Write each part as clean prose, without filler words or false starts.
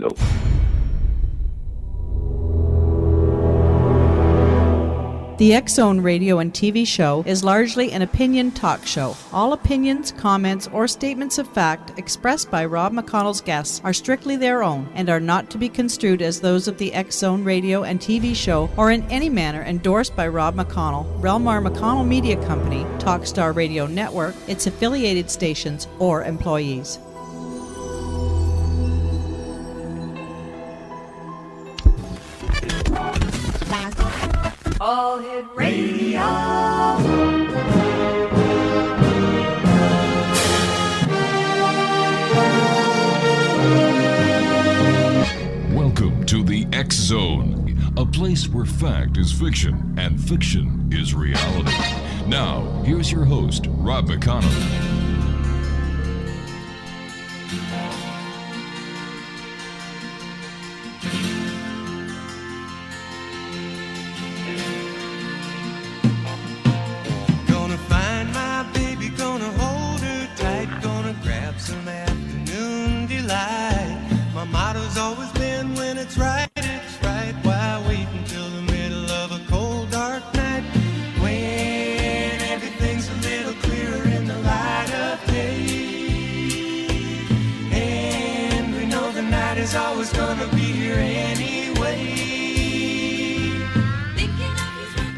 know. The X-Zone radio and TV show is largely an opinion talk show. All opinions, comments, or statements of fact expressed by Rob McConnell's guests are strictly their own and are not to be construed as those of the X-Zone radio and TV show or in any manner endorsed by Rob McConnell, Relmar McConnell Media Company, Talkstar Radio Network, its affiliated stations, or employees. All Hit Radio. Welcome to the X-Zone, a place where fact is fiction and fiction is reality. Now, here's your host, Rob McConnell.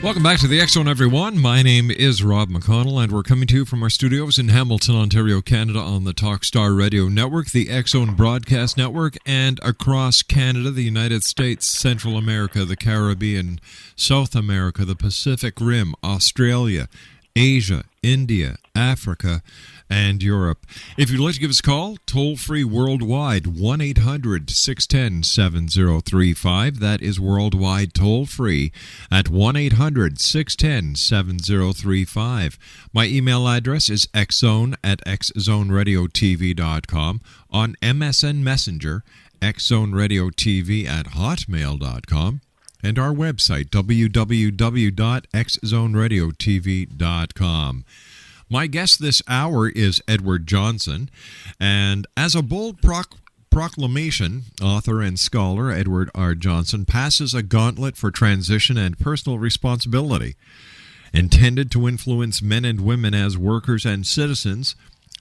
Welcome back to the X-Zone, everyone. My name is Rob McConnell, and we're coming to you from our studios in Hamilton, Ontario, Canada, on the Talkstar Radio Network, the X-Zone Broadcast Network, and across Canada, the United States, Central America, the Caribbean, South America, the Pacific Rim, Australia, Asia, India, Africa, and Europe. If you'd like to give us a call, toll-free worldwide, 1-800-610-7035. That is worldwide toll-free at 1-800-610-7035. My email address is xzone@xzoneradiotv.com. On MSN Messenger, xzoneradiotv@hotmail.com. And our website, www.xzoneradiotv.com. My guest this hour is Edward Johnson, and as a bold proclamation, author and scholar Edward R. Johnson passes a gauntlet for transition and personal responsibility. Intended to influence men and women as workers and citizens,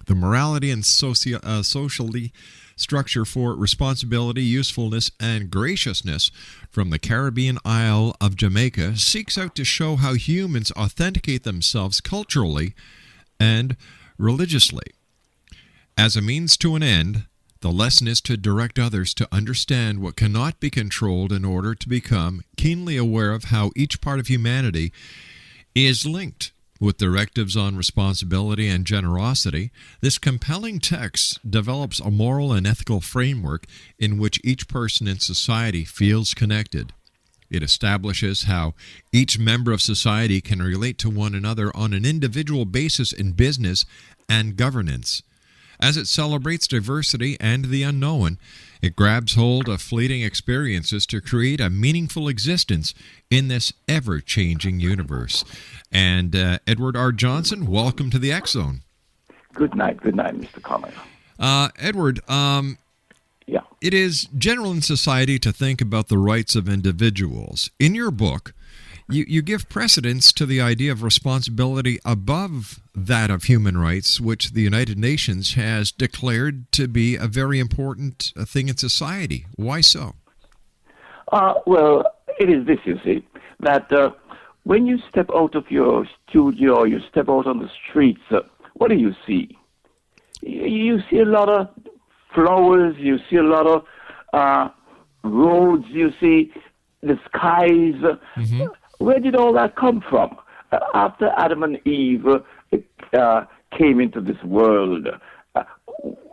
the morality and socially structure for responsibility, usefulness, and graciousness from the Caribbean Isle of Jamaica seeks out to show how humans authenticate themselves culturally and religiously. As a means to an end, the lesson is to direct others to understand what cannot be controlled in order to become keenly aware of how each part of humanity is linked with directives on responsibility and generosity. This compelling text develops a moral and ethical framework in which each person in society feels connected. It establishes how each member of society can relate to one another on an individual basis in business and governance. As it celebrates diversity and the unknown, it grabs hold of fleeting experiences to create a meaningful existence in this ever-changing universe. And Edward R. Johnson, welcome to the X-Zone. Good night, Mr. Connell. Edward, Yeah. it is general in society to think about the rights of individuals. In your book, you give precedence to the idea of responsibility above that of human rights, which the United Nations has declared to be a very important thing in society. Why so? Well, it is this, you see, that when you step out of your studio, you step out on the streets, what do you see? You see a lot of flowers, you see a lot of roads, you see the skies. Mm-hmm. Where did all that come from? After Adam and Eve came into this world,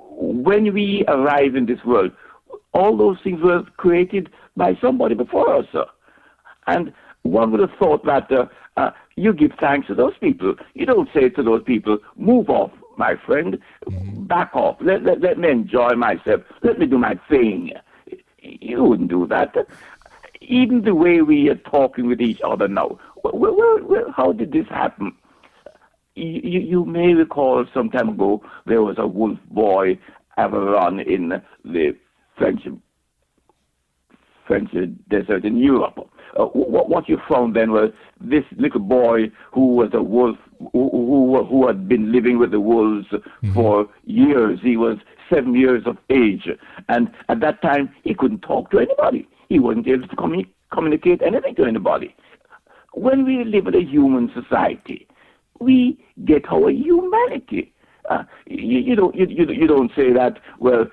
when we arrive in this world, all those things were created by somebody before us. And one would have thought that you give thanks to those people. You don't say to those people, move off, my friend, back off, let me enjoy myself, let me do my thing. You wouldn't do that. Even the way we are talking with each other now, how did this happen? You may recall some time ago there was a wolf boy have a run in the French French desert in Europe. What you found then was this little boy who was a wolf, who had been living with the wolves for years. He was 7 years of age, and at that time he couldn't talk to anybody. He wasn't able to communicate anything to anybody. When we live in a human society, we get our humanity. You don't say that, well,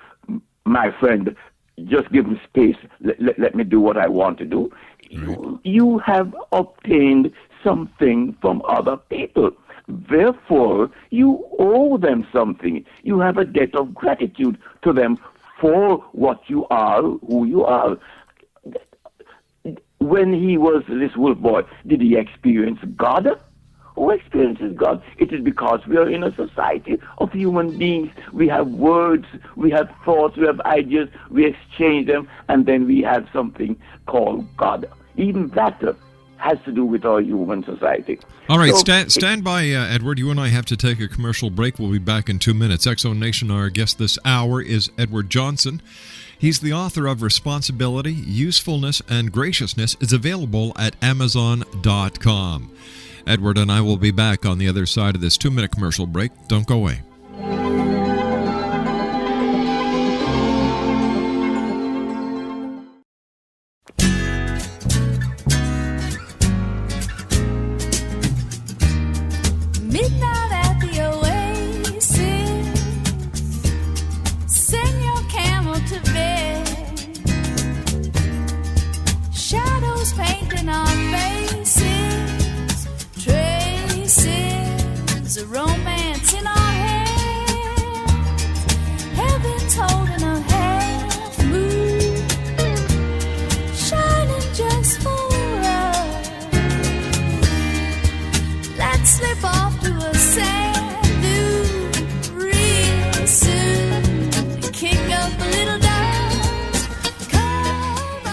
my friend, just give me space, let me do what I want to do. Right. You have obtained something from other people. Therefore, you owe them something. You have a debt of gratitude to them for what you are, who you are. When he was this wolf boy, did he experience God? Who experiences God? It is because we are in a society of human beings. We have words, we have thoughts, we have ideas, we exchange them, and then we have something called God. Even that has to do with our human society. All right, so, stand by, Edward. You and I have to take a commercial break. We'll be back in 2 minutes. X-Zone Nation, our guest this hour is Edward Johnson. He's the author of Responsibility, Usefulness, and Graciousness. It's available at Amazon.com. Edward and I will be back on the other side of this 2-minute commercial break. Don't go away. Midnight at the oasis, send your camel to bed, shadows painting our faces, traces of romance in our hands, heaven's holding a half moon, shining just for us. Let's slip off to a sand dune real soon, kick up a little dust.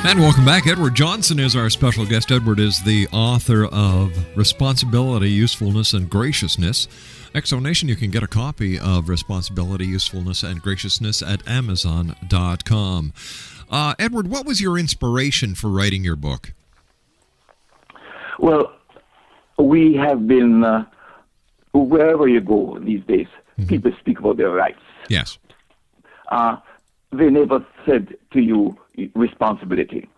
And welcome back. Edward Johnson is our special guest. Edward is the author of Responsibility, Usefulness, and Graciousness. X-Zone Nation, you can get a copy of Responsibility, Usefulness, and Graciousness at Amazon.com. Edward, what was your inspiration for writing your book? Well, we have been, wherever you go these days, people speak about their rights. Yes. They never said to you responsibility.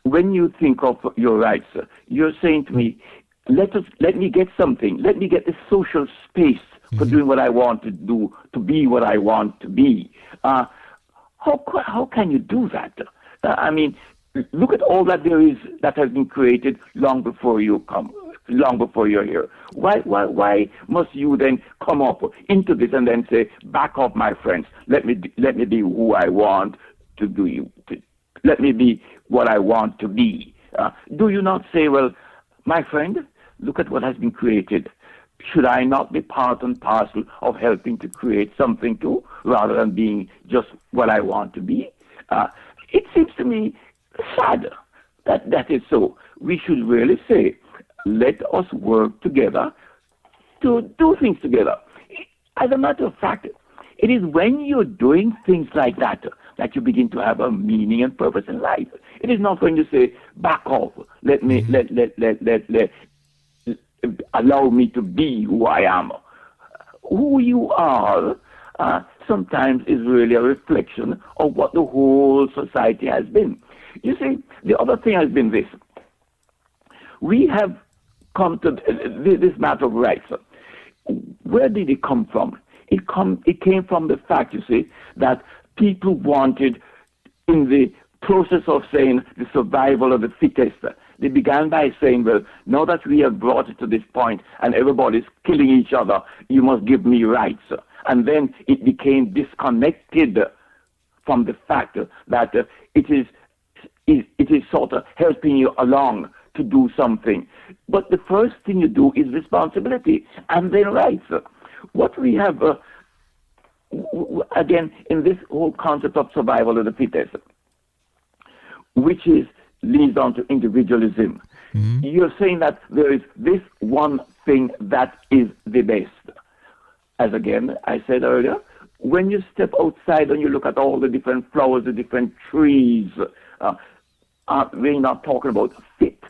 When you think of your rights, you're saying to me, let me get something. Let me get the social space for doing what I want to do, to be what I want to be. How can you do that? I mean, look at all that there is that has been created long before you come, long before you're here. Why must you then come up into this and then say, back up, my friends, let me be who I want to do. Let me be what I want to be. Do you not say, well, my friend, look at what has been created. Should I not be part and parcel of helping to create something too, rather than being just what I want to be? It seems to me sad that is so. We should really say, let us work together to do things together. As a matter of fact, it is when you're doing things like that that you begin to have a meaning and purpose in life. It is not when you say, back off, allow me to be who I am. Who you are sometimes is really a reflection of what the whole society has been. You see, the other thing has been this. We have come to this matter of rights. Where did it come from? It came from the fact, you see, that people wanted, in the process of saying the survival of the fittest, they began by saying, well, now that we have brought it to this point and everybody's killing each other, you must give me rights. And then it became disconnected from the fact that it is sort of helping you along to do something. But the first thing you do is responsibility and then rights. What we have, again, in this whole concept of survival of the fittest, which leads on to individualism. You're saying that there is this one thing that is the best. As again, I said earlier, when you step outside and you look at all the different flowers, the different trees, we're not talking about fit.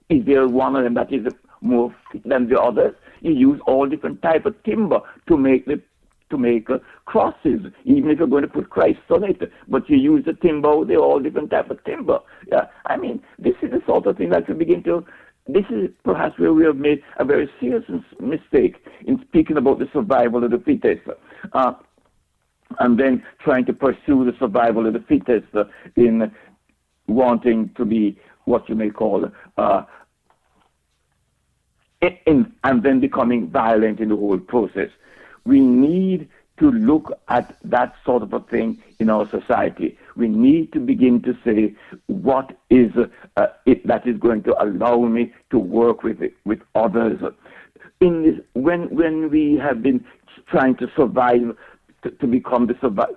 Is there one of them that is more fit than the others? You use all different type of timber to make crosses, even if you're going to put Christ on it. But you use the timber, they're all different type of timber. Yeah, I mean, this is the sort of thing that we begin to. This is perhaps where we have made a very serious mistake in speaking about the survival of the fittest, and then trying to pursue the survival of the fittest in wanting to be what you may call and then becoming violent in the whole process. We need to look at that sort of a thing in our society. We need to begin to say, what is it that is going to allow me to work with others? In this, when we have been trying to survive, to become the survive,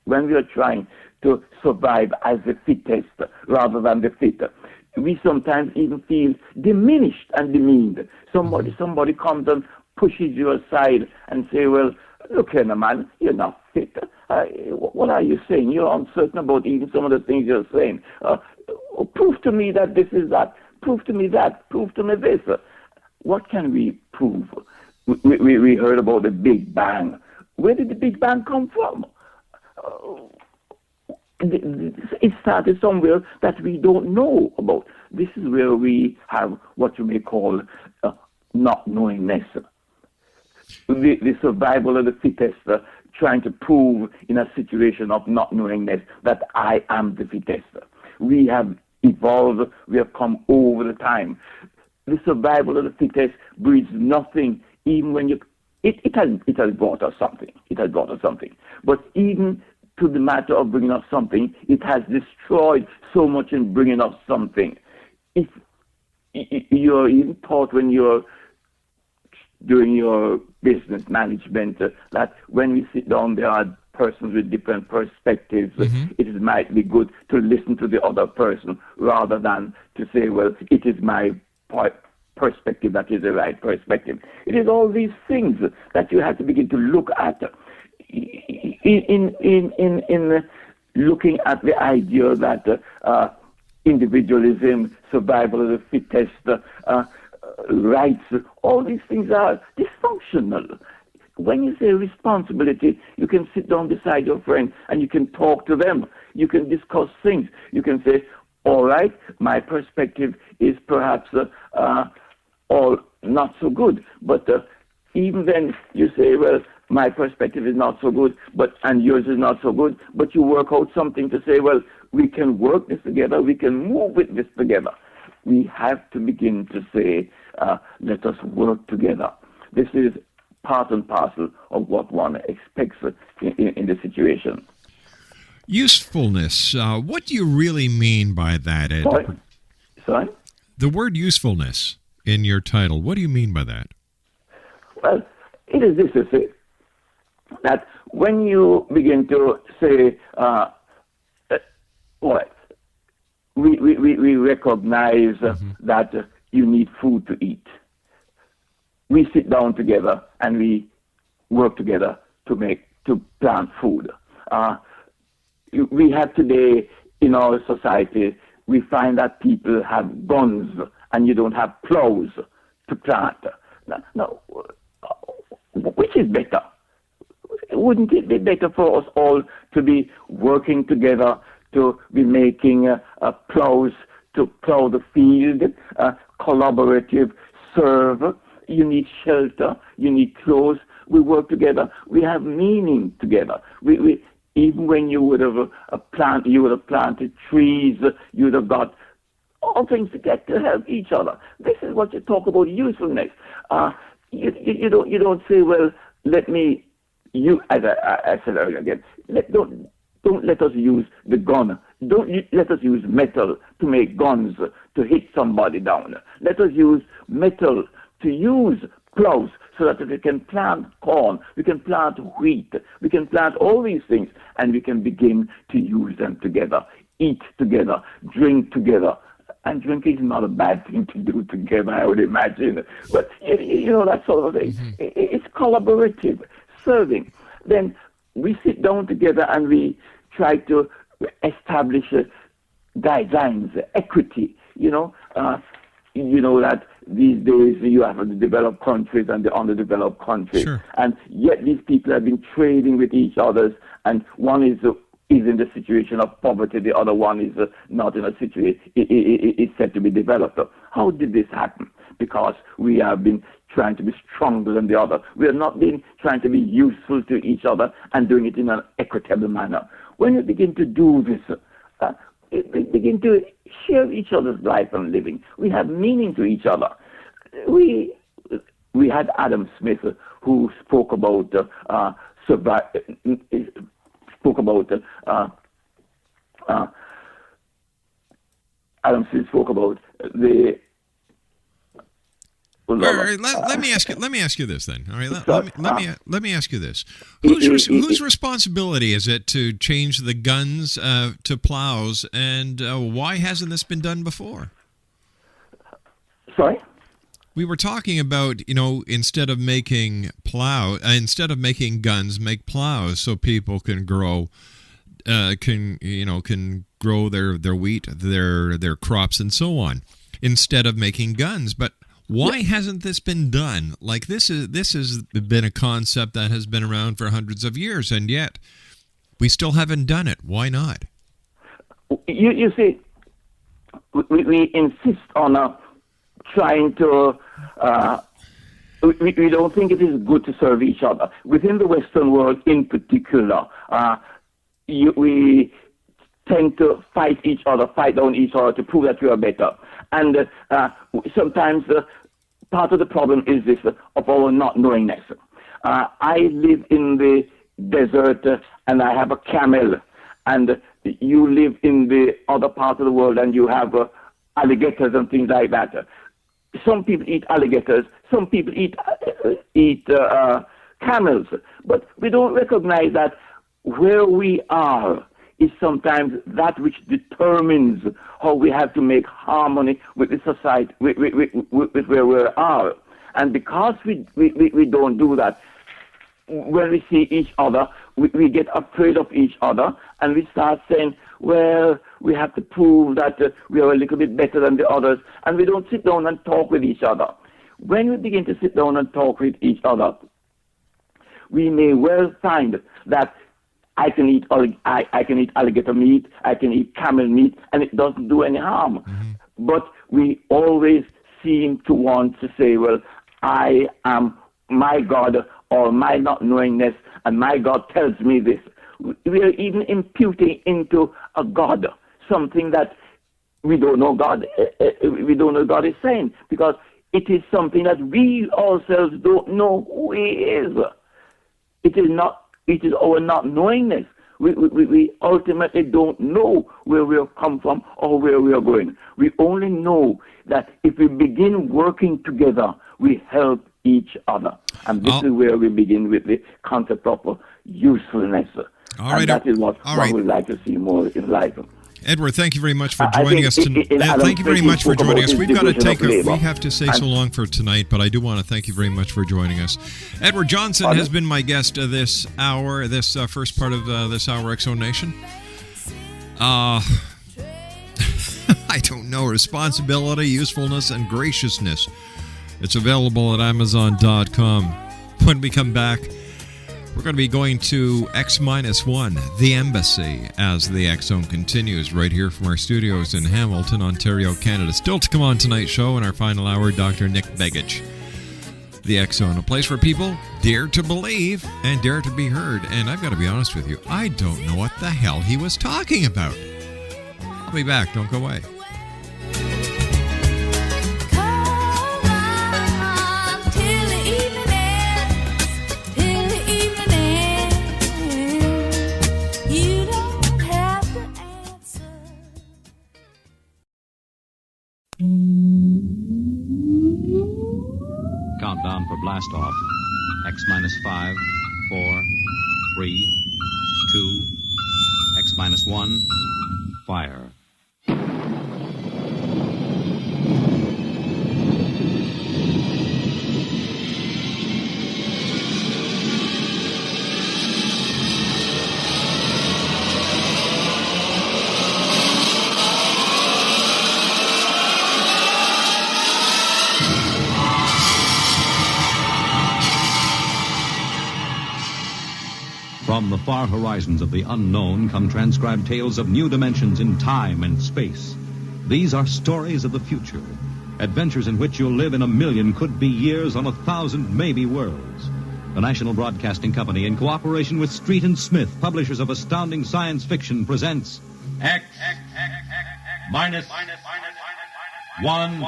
when we are trying to survive as the fittest rather than the fitter, we sometimes even feel diminished and demeaned. Somebody comes and pushes you aside and say, well, look here, man, you're not fit. What are you saying? You're uncertain about even some of the things you're saying. Prove to me that this is that. Prove to me that. Prove to me this. What can we prove? We heard about the Big Bang. Where did the Big Bang come from? It started somewhere that we don't know about. This is where we have what you may call not knowingness. The survival of the fittest, trying to prove in a situation of not knowingness that I am the fittest. We have evolved, we have come over the time. The survival of the fittest breeds nothing, even when it has brought us something. It has brought us something. But even to the matter of bringing us something, it has destroyed so much in bringing us something. If you're even taught when you're doing your business management that when we sit down, there are persons with different perspectives. It might be good to listen to the other person rather than to say, well, it is my perspective that is the right perspective. It is all these things that you have to begin to look at in looking at the idea that individualism, survival of the fittest, rights, all these things are dysfunctional. When you say responsibility, you can sit down beside your friend and you can talk to them. You can discuss things. You can say, all right, my perspective is perhaps all not so good. But even then you say, well, my perspective is not so good, and yours is not so good. But you work out something to say, well, we can work this together. We can move with this together. We have to begin to say, let us work together. This is part and parcel of what one expects in the situation. Usefulness. What do you really mean by that, Ed? Sorry? The word usefulness in your title, what do you mean by that? Well, it is this to say that when you begin to say, we recognize that you need food to eat. We sit down together and we work together to plant food. We have today in our society, we find that people have guns and you don't have plows to plant. Now, which is better? Wouldn't it be better for us all to be working together, to be making plows, to plow the field, collaborative, serve? You need shelter, you need clothes. We work together. We have meaning together. We even when you would have planted trees, you would have got all things to get to help each other. This is what you talk about usefulness. You don't say, well, let me. As I said earlier again, don't let us use the gun. Don't let us use metal to make guns to hit somebody down. Let us use metal to use plows so that we can plant corn, we can plant wheat, we can plant all these things, and we can begin to use them together, eat together, drink together. And drinking is not a bad thing to do together, I would imagine. But, that sort of thing. It's collaborative, serving. Then we sit down together and we try to establish guidelines, equity. You know that these days you have the developed countries and the underdeveloped countries, Sure. and yet these people have been trading with each other, and one is in the situation of poverty, the other one is not in a situation, is said to be developed. How did this happen? Because we have been trying to be stronger than the other. We have not been trying to be useful to each other and doing it in an equitable manner. When you begin to do this, we begin to share each other's life and living. We have meaning to each other. We had Adam Smith who spoke about Adam Smith spoke about the. All right, let me ask you this then. All right, let me ask you this. Whose responsibility is it to change the guns to plows, and why hasn't this been done before? Sorry? We were talking about, instead of making guns, make plows so people can grow can grow their wheat, their crops and so on, instead of making guns. But why hasn't this been done? Like this has been a concept that has been around for hundreds of years, and yet we still haven't done it. Why not? You see, we insist on trying to. We don't think it is good to serve each other within the Western world, in particular. We tend to fight down each other to prove that we are better. And sometimes part of the problem is this of our not knowingness. I live in the desert and I have a camel, and you live in the other part of the world and you have alligators and things like that. Some people eat alligators, some people eat camels, but we don't recognize that where we are is sometimes that which determines how we have to make harmony with the society, with where we are. And because we don't do that, when we see each other, we get afraid of each other, and we start saying, well, we have to prove that we are a little bit better than the others, and we don't sit down and talk with each other. When we begin to sit down and talk with each other, we may well find that I can eat alligator meat, I can eat camel meat, and it doesn't do any harm. Mm-hmm. But we always seem to want to say, well, I am my God, or my not knowingness, and my God tells me this. We are even imputing into a God something that we don't know God is saying, because it is something that we ourselves don't know who He is. It is our not knowingness. We ultimately don't know where we have come from or where we are going. We only know that if we begin working together, we help each other. And this is where we begin with the concept of usefulness. That is what one would like to see more in life. Edward, thank you very much for joining us tonight. Thank you very much for joining us. We've got to we have to say so long for tonight, but I do want to thank you very much for joining us. Edward Johnson has been my guest this hour, this first part of this hour, X-Zone Nation. I don't know, Responsibility, Usefulness, and Graciousness. It's available at Amazon.com. When we come back, we're going to be going to X-1, the Embassy, as the X-Zone continues right here from our studios in Hamilton, Ontario, Canada. Still to come on tonight's show in our final hour, Dr. Nick Begich. The X-Zone, a place where people dare to believe and dare to be heard. And I've got to be honest with you, I don't know what the hell he was talking about. I'll be back. Don't go away. Countdown for blast off. X-5, 4, 3, 2, X-1, fire. far horizons of the unknown come transcribed tales of new dimensions in time and space. These are stories of the future, adventures in which you'll live in a million could-be years on 1,000 maybe worlds. The National Broadcasting Company, in cooperation with Street and Smith, publishers of astounding science fiction, presents X minus 1.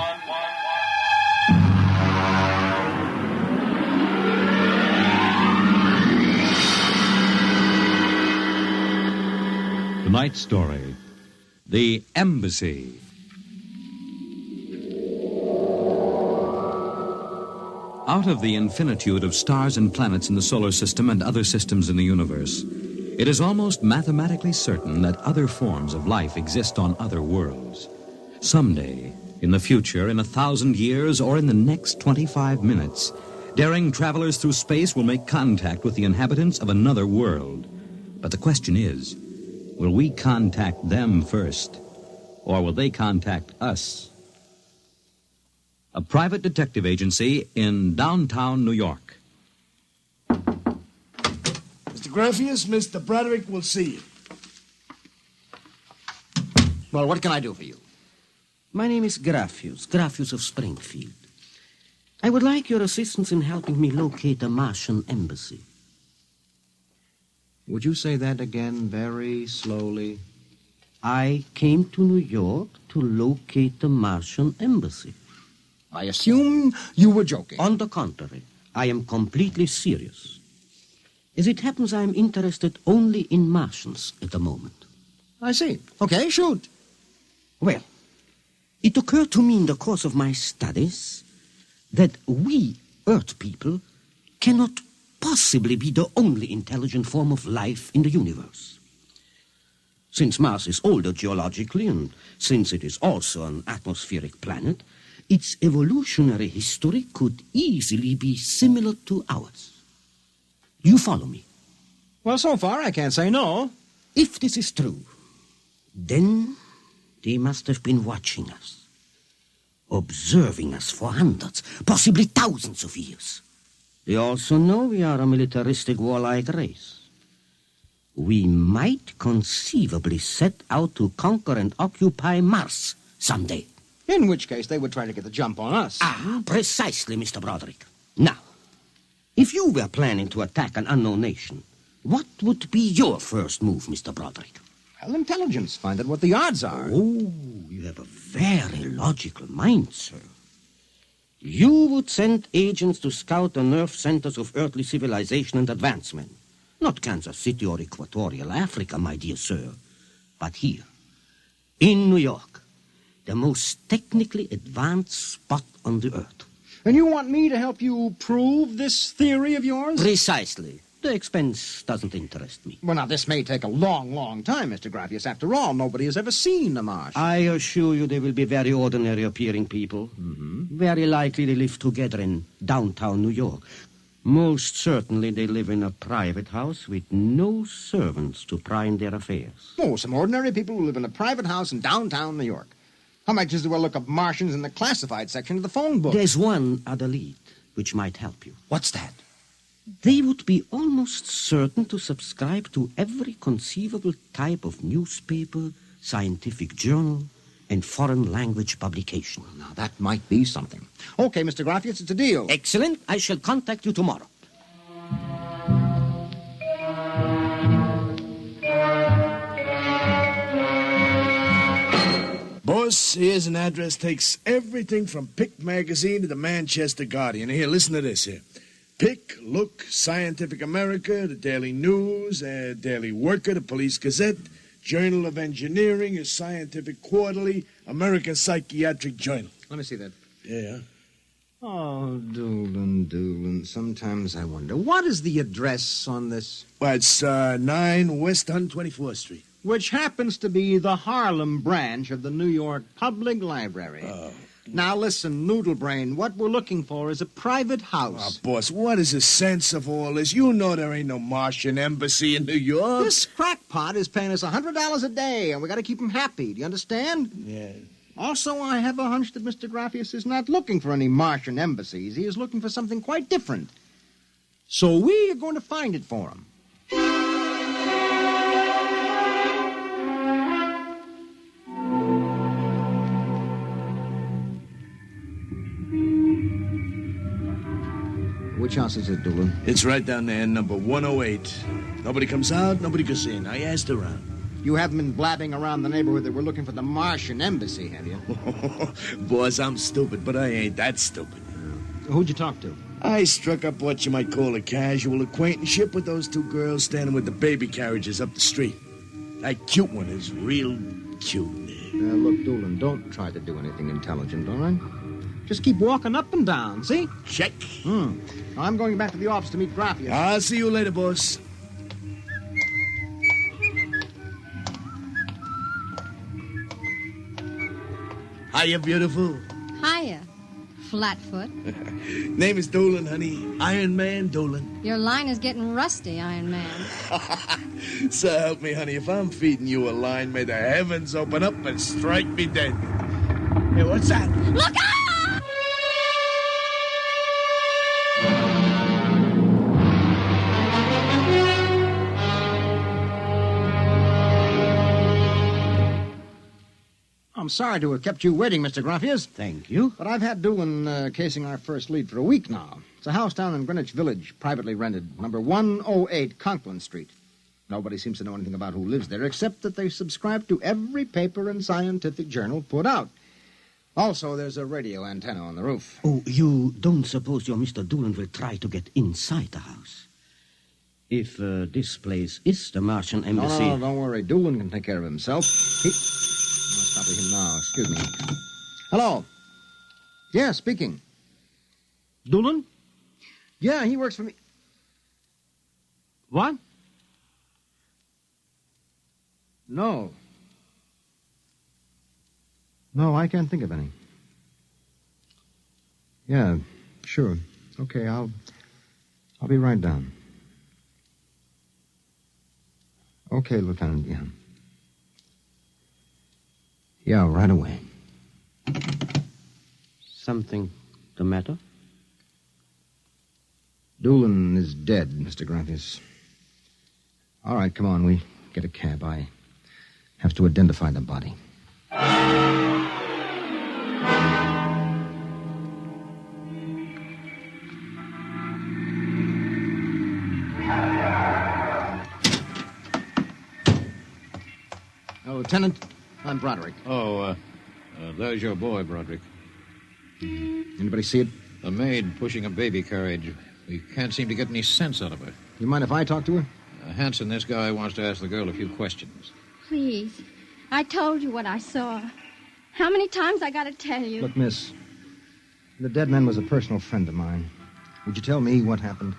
Tonight's story, The Embassy. Out of the infinitude of stars and planets in the solar system and other systems in the universe, it is almost mathematically certain that other forms of life exist on other worlds. Someday, in the future, in 1,000 years, or in the next 25 minutes, daring travelers through space will make contact with the inhabitants of another world. But the question is, will we contact them first, or will they contact us? A private detective agency in downtown New York. Mr. Graciousness, Mr. Broderick will see you. Well, what can I do for you? My name is Graciousness of Springfield. I would like your assistance in helping me locate the Martian embassy. Would you say that again very slowly? I came to New York to locate the Martian embassy. I assume you were joking. On the contrary, I am completely serious. As it happens, I am interested only in Martians at the moment. I see. Okay, shoot. Well, it occurred to me in the course of my studies that we, Earth people, cannot possibly be the only intelligent form of life in the universe. Since Mars is older geologically, and since it is also an atmospheric planet, its evolutionary history could easily be similar to ours. You follow me? Well, so far I can't say no. If this is true, then they must have been watching us, observing us for hundreds, possibly thousands of years. They also know we are a militaristic, warlike race. We might conceivably set out to conquer and occupy Mars someday. In which case they would try to get the jump on us. Ah, precisely, Mr. Broderick. Now, if you were planning to attack an unknown nation, what would be your first move, Mr. Broderick? Well, intelligence. Find out what the odds are. Oh, you have a very logical mind, sir. You would send agents to scout the nerve centers of earthly civilization and advancement. Not Kansas City or Equatorial Africa, my dear sir, but here, in New York, the most technically advanced spot on the earth. And you want me to help you prove this theory of yours? Precisely. The expense doesn't interest me. Well, now, this may take a long, long time, Mr. Gravius. After all, nobody has ever seen a Martian. I assure you they will be very ordinary-appearing people. Very likely they live together in downtown New York. Most certainly they live in a private house with no servants to pry in their affairs. Oh, some ordinary people who live in a private house in downtown New York. I might just as well look up Martians in the classified section of the phone book. There's one other lead which might help you. What's that? They would be almost certain to subscribe to every conceivable type of newspaper, scientific journal, and foreign language publication. Now, that might be something. Okay, Mr. Graffius, it's a deal. Excellent. I shall contact you tomorrow. Boss, here's an address. Takes everything from Pick Magazine to the Manchester Guardian. Here, listen to this here. Pick, Look, Scientific America, the Daily News, Daily Worker, the Police Gazette, Journal of Engineering, a Scientific Quarterly, American Psychiatric Journal. Let me see that. Yeah. Oh, Doolin. Sometimes I wonder, what is the address on this? Well, it's 9 West 124th Street. Which happens to be the Harlem branch of the New York Public Library. Oh. Now listen, Noodlebrain, what we're looking for is a private house. Oh, boss, what is the sense of all this? You know there ain't no Martian embassy in New York. This crackpot is paying us $100 a day, and we got to keep him happy. Do you understand? Yeah. Also, I have a hunch that Mr. Graffius is not looking for any Martian embassies. He is looking for something quite different. So we are going to find it for him. Which house is it, Doolin? It's right down there, number 108. Nobody comes out, nobody goes in. I asked around. You haven't been blabbing around the neighborhood that we're looking for the Martian embassy, have you? Boss, I'm stupid, but I ain't that stupid. Who'd you talk to? I struck up what you might call a casual acquaintanceship with those two girls standing with the baby carriages up the street. That cute one is real cute. Look, Doolin, don't try to do anything intelligent, all right? Just keep walking up and down, see? Check. I'm going back to the office to meet Graciousness. I'll see you later, boss. Hiya, beautiful. Hiya, Flatfoot. Name is Doolin, honey. Iron Man Doolin. Your line is getting rusty, Iron Man. So help me, honey. If I'm feeding you a line, may the heavens open up and strike me dead. Hey, what's that? Look out! I'm sorry to have kept you waiting, Mr. Graciousness. Thank you. But I've had Doolin casing our first lead for a week now. It's a house down in Greenwich Village, privately rented, number 108 Conklin Street. Nobody seems to know anything about who lives there, except that they subscribe to every paper and scientific journal put out. Also, there's a radio antenna on the roof. Oh, you don't suppose your Mr. Doolin will try to get inside the house? If this place is the Martian embassy... No, don't worry. Doolin can take care of himself. I'll stop with him now. Excuse me. Hello. Yeah, speaking. Doolin? Yeah, he works for me. What? No. No, I can't think of any. Yeah, sure. Okay, I'll be right down. Okay, Lieutenant, yeah. Yeah, right away. Something the matter? Doolin is dead, Mr. Graciousness. All right, come on, we get a cab. I have to identify the body. Lieutenant, I'm Broderick. There's your boy, Broderick. Anybody see it? A maid pushing a baby carriage. We can't seem to get any sense out of her. You mind if I talk to her? Hanson, this guy wants to ask the girl a few questions. Please. I told you what I saw. How many times I gotta tell you? Look, miss, the dead man was a personal friend of mine. Would you tell me what happened?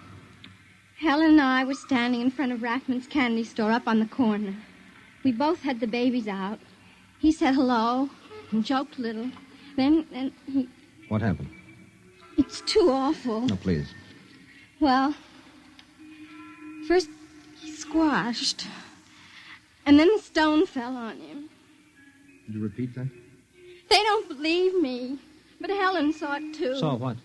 Helen and I were standing in front of Rathman's candy store up on the corner. We both had the babies out. He said hello and joked a little. Then he... What happened? It's too awful. No, please. Well, first he squashed, and then the stone fell on him. Did you repeat that? They don't believe me, but Helen saw it too. Saw what?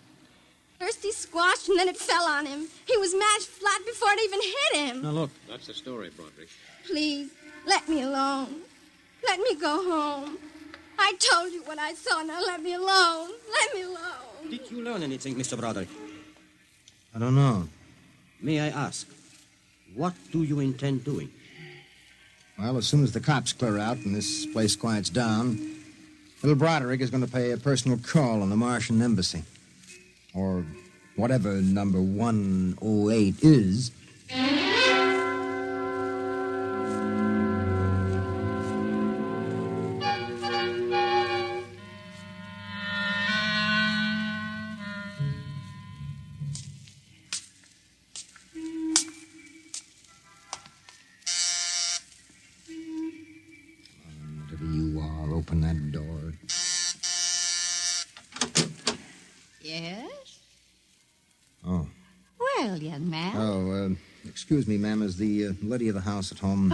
First he squashed, and then it fell on him. He was mashed flat before it even hit him. Now, look. That's the story, Broderick. Please, let me alone. Let me go home. I told you what I saw. Now let me alone. Let me alone. Did you learn anything, Mr. Broderick? I don't know. May I ask, what do you intend doing? Well, as soon as the cops clear out and this place quiets down, little Broderick is going to pay a personal call on the Martian embassy. Or whatever number 108 is. Whatever you are, open that door. Yes? Oh. Well, young man. Oh, excuse me, ma'am. Is the lady of the house at home?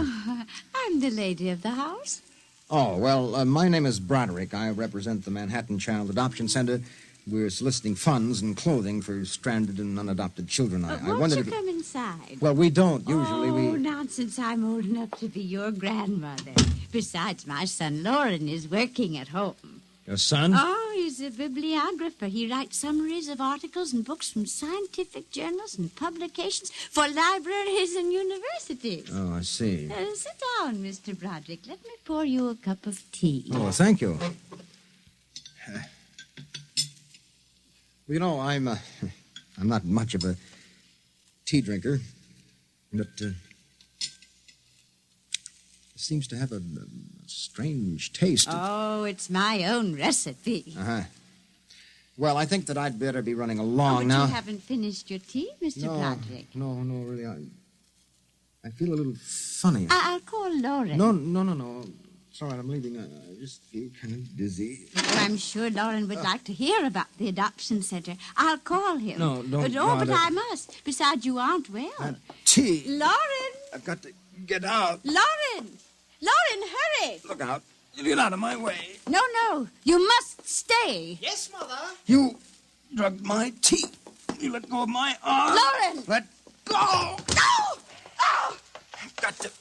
I'm the lady of the house. Oh, well, my name is Broderick. I represent the Manhattan Child Adoption Center. We're soliciting funds and clothing for stranded and unadopted children. I Won't wondered you if... come inside? Well, we don't. Usually Oh, we... nonsense. I'm old enough to be your grandmother. Besides, my son Lauren is working at home. Your son? Oh, he's a bibliographer. He writes summaries of articles and books from scientific journals and publications for libraries and universities. Oh, I see. Sit down, Mr. Broderick. Let me pour you a cup of tea. Oh, thank you. You know, I'm not much of a tea drinker, but it seems to have a strange taste. Oh, it's my own recipe. Uh-huh. Well, I think that I'd better be running along now. You haven't finished your tea, Mr. Broderick. No, really, I feel a little funny. I'll call Lauren. No. It's all right, I'm leaving. I just feel kind of dizzy. Oh, I'm sure Lauren would like to hear about the adoption center. I'll call him. No, don't. But I must. Besides, you aren't well. Tea. Lauren! I've got to get out. Lauren, hurry! Look out. You get out of my way. No. You must stay. Yes, Mother. You drugged my tea. You let go of my arm. Lauren! Let go! No! Oh! I've got to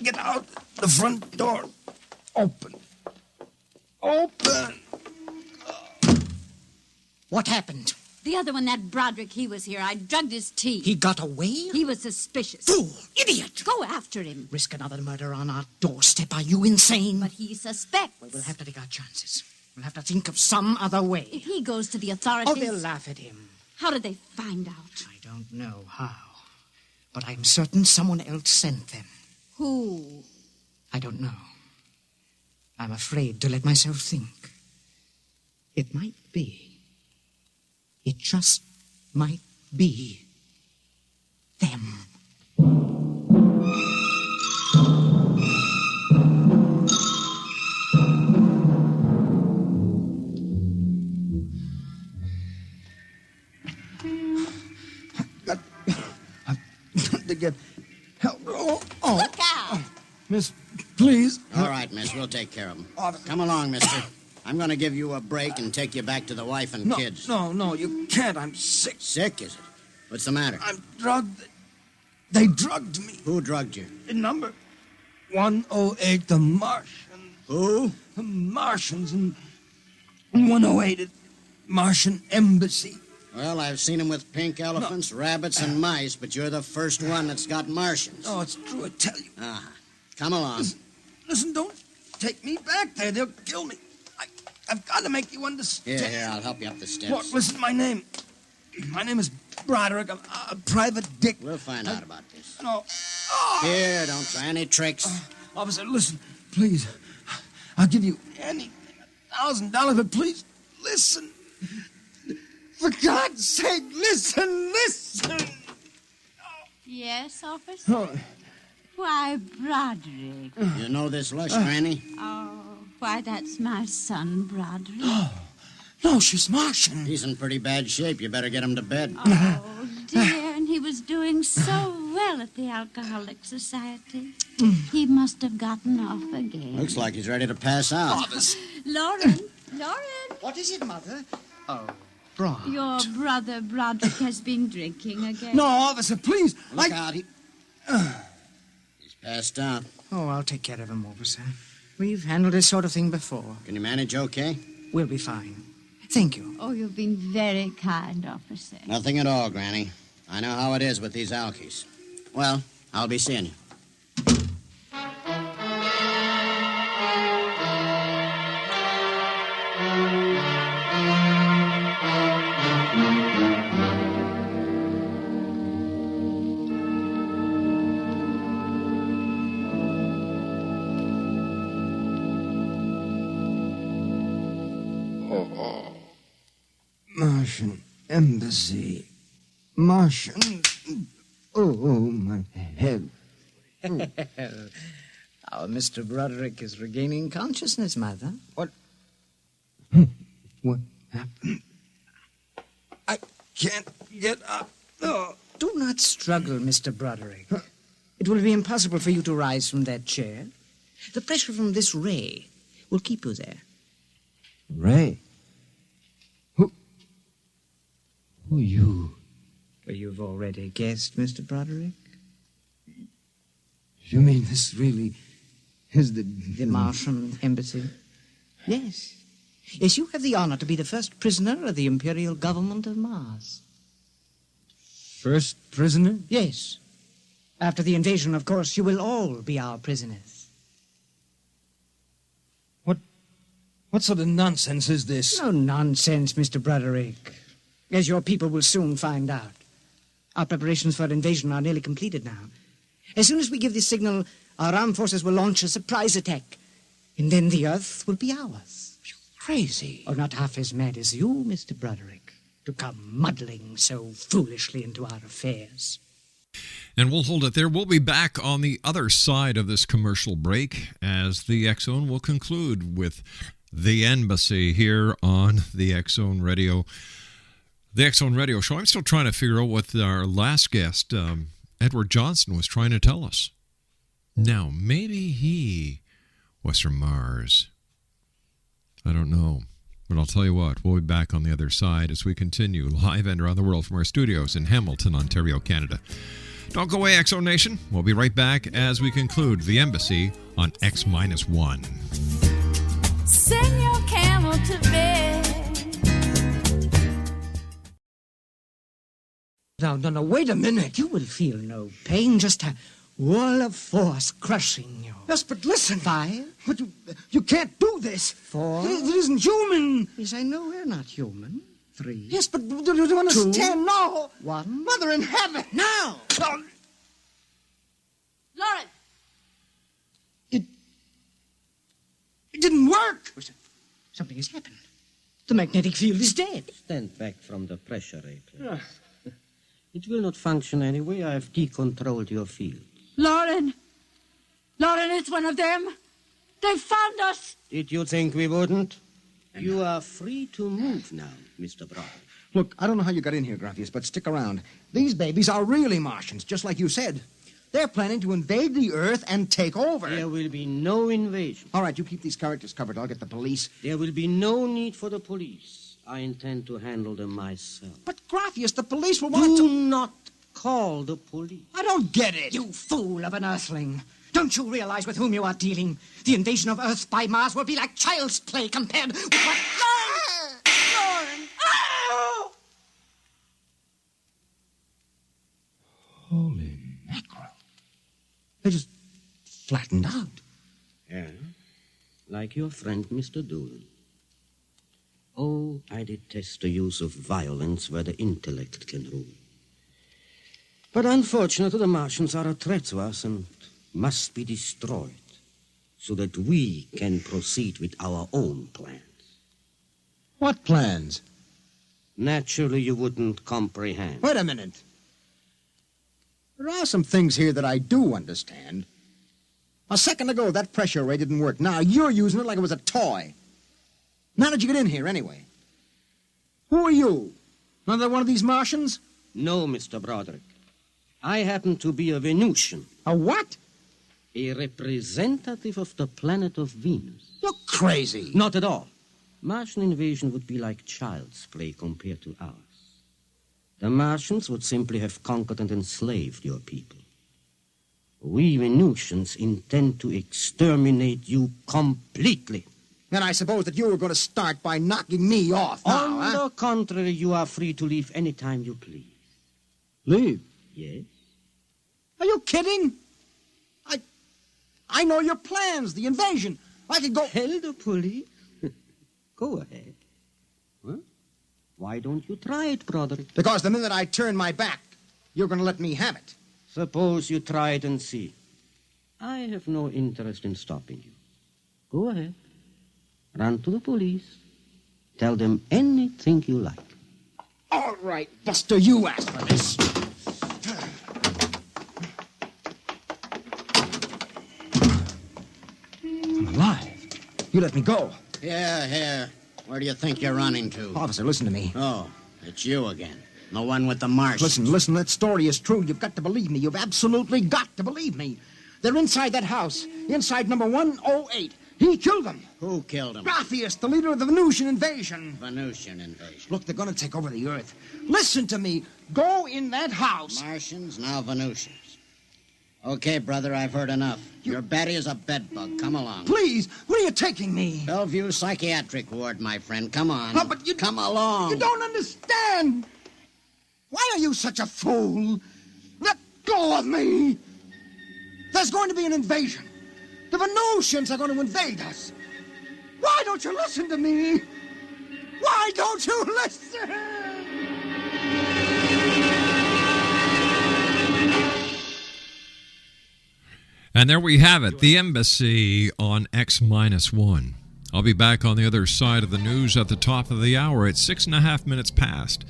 get out the front door. Open. What happened? The other one, that Broderick, he was here. I drugged his tea. He got away? He was suspicious. Fool! Idiot! Go after him. Risk another murder on our doorstep. Are you insane? But he suspects. Well, we'll have to take our chances. We'll have to think of some other way. If he goes to the authorities... Oh, they'll laugh at him. How did they find out? I don't know how. But I'm certain someone else sent them. Who? I don't know. I'm afraid to let myself think. It might be. It just might be them. I've got to get help. Oh. Look out! Miss, please. All right, miss, we'll take care of them. Come along, mister. I'm going to give you a break and take you back to the wife and kids. No, you can't. I'm sick. Sick, is it? What's the matter? I'm drugged. They drugged me. Who drugged you? In number 108, the Martian. Who? The Martians in 108 at Martian Embassy. Well, I've seen them with pink elephants, rabbits, and mice, but you're the first one that's got Martians. Oh, it's true, I tell you. Come along. Listen, don't take me back there. They'll kill me. I've got to make you understand. Here, I'll help you up the steps. What? Listen, my name. My name is Broderick. I'm a private dick. We'll find out about this. No. Here, don't try any tricks. Officer, listen, please. I'll give you anything, $1,000, but please, listen. For God's sake, listen. Yes, officer? Why, Broderick. You know this lush, Granny? Oh, why, that's my son, Broderick. No, she's Martian. He's in pretty bad shape. You better get him to bed. Oh, dear, and he was doing so well at the Alcoholic Society. He must have gotten off again. Looks like he's ready to pass out. Lauren! What is it, Mother? Oh, Brod. Your brother Broderick has been drinking again. No, officer, please. Look out. He's passed out. Oh, I'll take care of him, officer. We've handled this sort of thing before. Can you manage okay? We'll be fine. Thank you. Oh, you've been very kind, officer. Nothing at all, Granny. I know how it is with these alkies. Well, I'll be seeing you. Martian Embassy. Martian. Oh, my head. Our Mr. Broderick is regaining consciousness, Mother. What happened? I can't get up. Oh. Do not struggle, Mr. Broderick. It will be impossible for you to rise from that chair. The pressure from this ray will keep you there. Ray? Who are you? Well, you've already guessed, Mr. Broderick. You mean this really is the Martian Embassy? Yes. Yes, you have the honor to be the first prisoner of the Imperial Government of Mars. First prisoner? Yes. After the invasion, of course, you will all be our prisoners. What sort of nonsense is this? No nonsense, Mr. Broderick. As your people will soon find out. Our preparations for invasion are nearly completed now. As soon as we give the signal, our armed forces will launch a surprise attack. And then the Earth will be ours. You're crazy. Or not half as mad as you, Mr. Broderick, to come muddling so foolishly into our affairs. And we'll hold it there. We'll be back on the other side of this commercial break as the X-Zone will conclude with the Embassy here on the X-Zone Radio. The X-Zone Radio Show. I'm still trying to figure out what our last guest, Edward Johnson, was trying to tell us. Now, maybe he was from Mars. I don't know. But I'll tell you what, we'll be back on the other side as we continue live and around the world from our studios in Hamilton, Ontario, Canada. Don't go away, X-Zone Nation. We'll be right back as we conclude the Embassy on X-1. Send your camel to bed. No, wait a minute. You will feel no pain, just a wall of force crushing you. Yes, but listen. 5. But you can't do this. 4. It isn't human. Yes, I know we're not human. 3. Yes, but do you understand? 2. No. 1. Mother in heaven. Now! No. Lauren! It didn't work. Something has happened. The magnetic field is dead. Stand back from the pressure regulator. It will not function anyway. I have decontrolled your field. Lauren! Lauren, it's one of them. They found us. Did you think we wouldn't? You are free to move now, Mr. Brown. Look, I don't know how you got in here, Graciousness, but stick around. These babies are really Martians, just like you said. They're planning to invade the Earth and take over. There will be no invasion. All right, you keep these characters covered. I'll get the police. There will be no need for the police. I intend to handle them myself. But, Graciousness, the police will want Do not call the police. I don't get it. You fool of an Earthling. Don't you realize with whom you are dealing? The invasion of Earth by Mars will be like child's play compared with what... Lauren! Oh! Holy mackerel. They just flattened out. Yeah, like your friend, Mr. Doolin. Oh, I detest the use of violence where the intellect can rule. But unfortunately, the Martians are a threat to us and must be destroyed so that we can proceed with our own plans. What plans? Naturally, you wouldn't comprehend. Wait a minute. There are some things here that I do understand. A second ago, that pressure ray didn't work. Now you're using it like it was a toy. How did you get in here, anyway? Who are you? Another one of these Martians? No, Mr. Broderick. I happen to be a Venusian. A what? A representative of the planet of Venus. You're crazy. Not at all. Martian invasion would be like child's play compared to ours. The Martians would simply have conquered and enslaved your people. We Venusians intend to exterminate you completely. And I suppose that you were going to start by knocking me off now, On the contrary, you are free to leave any time you please. Leave? Yes? Are you kidding? I know your plans, the invasion. I could go... Tell the police? Go ahead. Huh? Why don't you try it, Broderick? Because the minute I turn my back, you're going to let me have it. Suppose you try it and see. I have no interest in stopping you. Go ahead. Run to the police. Tell them anything you like. All right, Buster, you asked for this. I'm alive. You let me go. Here. Where do you think you're running to? Officer, listen to me. Oh, it's you again. The one with the Martians. Listen, that story is true. You've got to believe me. You've absolutely got to believe me. They're inside that house, inside number 108. He killed them. Who killed him? Graciousness, the leader of the Venusian invasion. Venusian invasion. Look, they're going to take over the Earth. Listen to me. Go in that house. Martians, now Venusians. Okay, brother, I've heard enough. You're batty as a bedbug. Come along. Please, where are you taking me? Bellevue Psychiatric Ward, my friend. Come on. Oh, but you... Come along. You don't understand. Why are you such a fool? Let go of me. There's going to be an invasion. The Venusians are going to invade us. Why don't you listen to me? Why don't you listen? And there we have it, the Embassy on X-1. I'll be back on the other side of the news at the top of the hour at 6.5 minutes past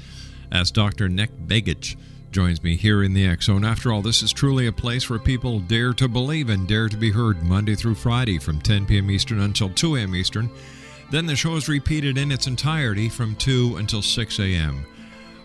as Dr. Nick Begich joins me here in the X Zone. After all, this is truly a place where people dare to believe and dare to be heard Monday through Friday from 10 p.m. Eastern until 2 a.m. Eastern. Then the show is repeated in its entirety from 2 until 6 a.m.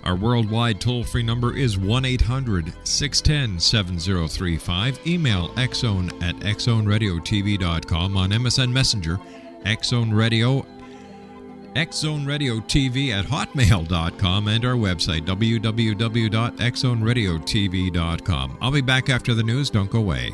Our worldwide toll-free number is 1-800-610-7035. Email xzone@xzoneradiotv.com. On MSN Messenger, xzoneradiotv@hotmail.com, and our website, www.xzoneradiotv.com. I'll be back after the news. Don't go away.